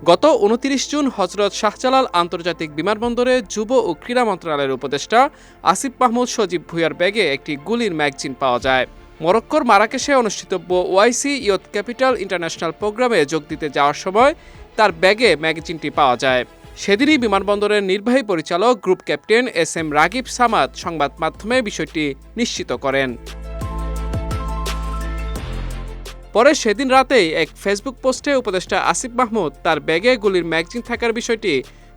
গত ২৯ জুন হজরত শাহজালাল আন্তর্জাতিক বিমানবন্দরে যুব ও ক্রীড়া মন্ত্রণালয়ের উপদেষ্টা আসিফ মাহমুদ সজীব ভুঁইয়ার ব্যাগে একটি গুলির ম্যাগাজিন পাওয়া যায়। মরক্কোর মারাকেশে অনুষ্ঠিতব্য ওআইসি ইয়ুথ ক্যাপিটাল ইন্টারন্যাশনাল প্রোগ্রামে যোগ দিতে যাওয়ার সময় তার ব্যাগে ম্যাগাজিনটি পাওয়া যায়। সেদিনই বিমানবন্দরের নির্বাহী পরিচালক group captain SM Ragib Samad সংবাদ মাধ্যমে বিষয়টি নিশ্চিত করেন। পরে সেদিন রাতেই এক ফেসবুক পোস্টে উপদেষ্টা আসিফ মাহমুদ তার ব্যাগে গুলির ম্যাগাজিন থাকার বিষয়টি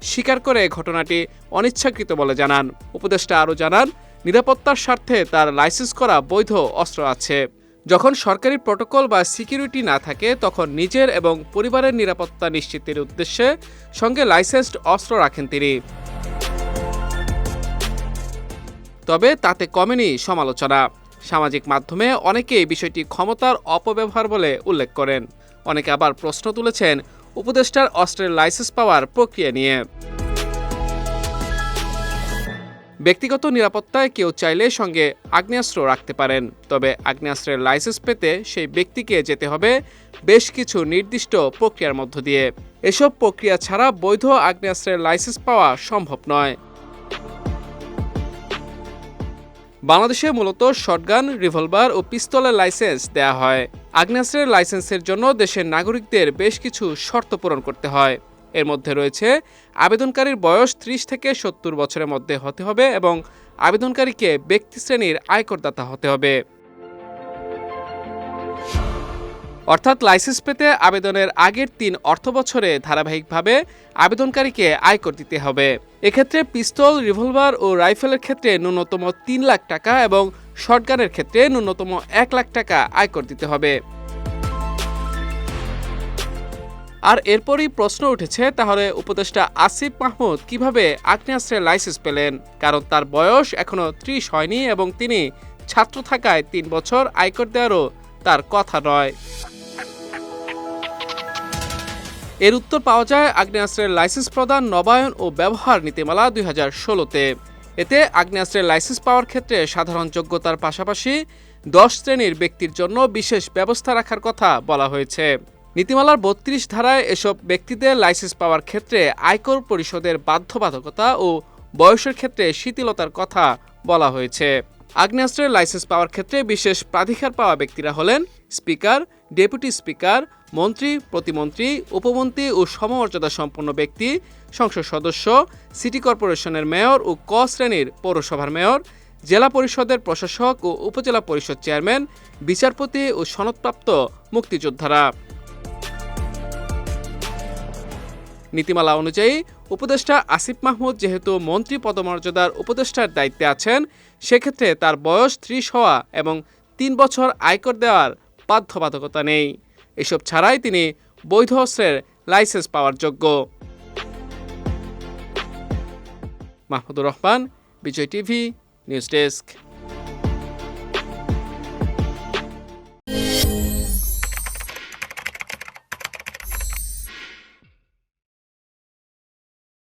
স্বীকার করে ঘটনাটি অনিচ্ছাকৃত বলে জানান। উপদেষ্টা আরও জানান, নিরাপত্তার স্বার্থে তার লাইসেন্স করা বৈধ অস্ত্র আছে। যখন সরকারি প্রটোকল বা সিকিউরিটি না থাকে তখন নিজের এবং পরিবারের নিরাপত্তা নিশ্চিতের উদ্দেশ্যে সঙ্গে লাইসেন্সড অস্ত্র রাখেন তিনি। তবে তাতে কমেনি সমালোচনা। সামাজিক মাধ্যমে অনেকেই বিষয়টি ক্ষমতার অপব্যবহার বলে উল্লেখ করেন। অনেকে আবার প্রশ্ন তুলেছেন উপদেষ্টার অস্ত্রের লাইসেন্স পাওয়ার প্রক্রিয়া নিয়ে। ব্যক্তিগত নিরাপত্তায় কেউ চাইলে সঙ্গে আগ্নেয়াস্ত্র রাখতে পারেন, তবে আগ্নেয়াস্ত্রের লাইসেন্স পেতে সেই ব্যক্তিকে যেতে হবে বেশ কিছু নির্দিষ্ট প্রক্রিয়ার মধ্য দিয়ে। এসব প্রক্রিয়া ছাড়া বৈধ আগ্নেয়াস্ত্রের লাইসেন্স পাওয়া সম্ভব নয়। বাংলাদেশে মূলত শটগান, রিভলভার ও পিস্তলের লাইসেন্স দেয়া হয়। আগ্নেয়াস্ত্রের লাইসেন্সের জন্য দেশের নাগরিকদের বেশ কিছু শর্ত পূরণ করতে হয়। এর মধ্যে রয়েছে আবেদনকারীর বয়স ৩০ থেকে ৭০ বছরের মধ্যে হতে হবে এবং আবেদনকারীকে ব্যক্তি শ্রেণীর আয়করদাতা হতে হবে। অর্থাৎ লাইসেন্স পেতে আবেদনের আগের ৩ অর্থবছরে ধারাবাহিকভাবে আবেদনকারীকে আয়কর দিতে হবে। এক্ষেত্রে পিস্তল, রিভলভার ও রাইফেলের ক্ষেত্রে ন্যূনতম ৩ লাখ টাকা এবং শটগানের ক্ষেত্রে ন্যূনতম ১ লাখ টাকা আয়কর দিতে হবে। আর এরপরই প্রশ্ন উঠেছে, তাহলে উপদেষ্টা আসিফ মাহমুদ কিভাবে আগ্নেয়াস্ত্রের লাইসেন্স পেলেন? কারণ তার বয়স এখনো ৩০ হয়নি এবং তিনি ছাত্র থাকায় ৩ বছর আয়কর দেওয়ারও তার কথা নয়। এর উত্তর পাওয়া যায় আগ্নেয়াস্ত্রের লাইসেন্স প্রদান, নবায়ন ও ব্যবহার নীতিমালা ২০১৬-তে। এতে আগ্নেয়াস্ত্রের লাইসেন্স পাওয়ার ক্ষেত্রে সাধারণ যোগ্যতার পাশাপাশি ১০ শ্রেণীর ব্যক্তির জন্য বিশেষ ব্যবস্থা রাখার কথা বলা হয়েছে। নীতিমালার ৩২ ধারায় এসব ব্যক্তিদের লাইসেন্স পাওয়ার ক্ষেত্রে আয়কর পরিশোধের বাধ্যবাধকতা ও বয়সের ক্ষেত্রে শিথিলতার কথা বলা হয়েছে। আগ্নেয়াস্ত্রের লাইসেন্স পাওয়ার ক্ষেত্রে বিশেষ প্রাধিকার পাওয়া ব্যক্তিরা হলেন স্পিকার, ডেপুটি স্পিকার, মন্ত্রী, প্রতিমন্ত্রী, উপমন্ত্রী ও সমমর্যাদা সম্পন্ন ব্যক্তি, সংসদ সদস্য, সিটি কর্পোরেশনের মেয়র ও ক শ্রেণীর পৌরসভার মেয়র, জেলা পরিষদের প্রশাসক ও উপজেলা পরিষদ চেয়ারম্যান, বিচারপতি ও সনদপ্রাপ্ত মুক্তিযোদ্ধারা। নীতিমালা অনুযায়ী উপদেষ্টা আসিফ মাহমুদ যেহেতু মন্ত্রী পদমর্যাদার উপদেষ্টার দায়িত্বে আছেন, সেক্ষেত্রে তার বয়স ৩০ হওয়া এবং ৩ বছর আয়কর দেওয়ার বাধ্যবাধকতা নেই। এসব ছাড়াই তিনি বৈধ অস্ত্রের লাইসেন্স পাওয়ার যোগ্য। মাহমুদুর রহমান, বিজয় টিভি, নিউজ ডেস্ক।